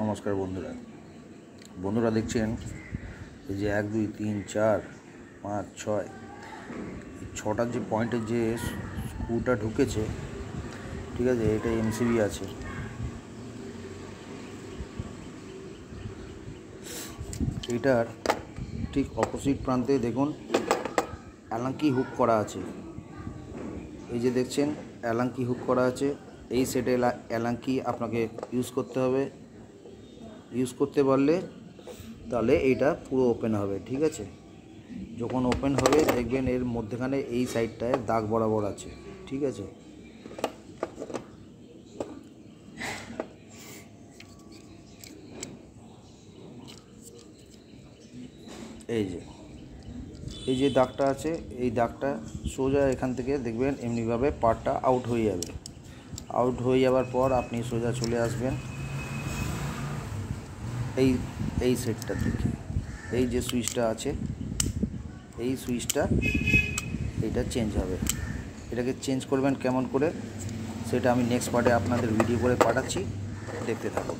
নমস্কার বন্ধুরা দেখছেন এই যে 1 2 3 4 5 6 ছটার যে পয়েন্টের যে স্ক্রুটা ঢুকেছে, ঠিক আছে, এটা এমসিবি আছে। এটার ঠিক অপোজিট প্রান্তে দেখুন অ্যালাং কি হুক করা আছে। এই যে দেখছেন অ্যালাং কি হুক করা আছে। এই সেটে অ্যালাং কি আপনাকে ইউজ করতে হবে। ইউজ করতে পারলে তাহলে এইটা পুরো ওপেন হবে, ঠিক আছে। যখন ওপেন হবে দেখবেন এর মধ্যেখানে এই সাইডটায় দাগ বরাবর আছে, ঠিক আছে। এই যে দাগটা আছে, এই দাগটা সোজা এখান থেকে দেখবেন এমনিভাবে পার্টটা আউট হয়ে যাবে। আউট হয়ে যাওয়ার পর আপনি সোজা চলে আসবেন এই সেটটা থেকে। এই যে সুইচটা আছে, এই সুইচটা এইটা চেঞ্জ হবে। এটাকে চেঞ্জ করবেন কেমন করে সেটা আমি নেক্সট পার্টে আপনাদের ভিডিও করে পাঠাচ্ছি, দেখতে থাকুন।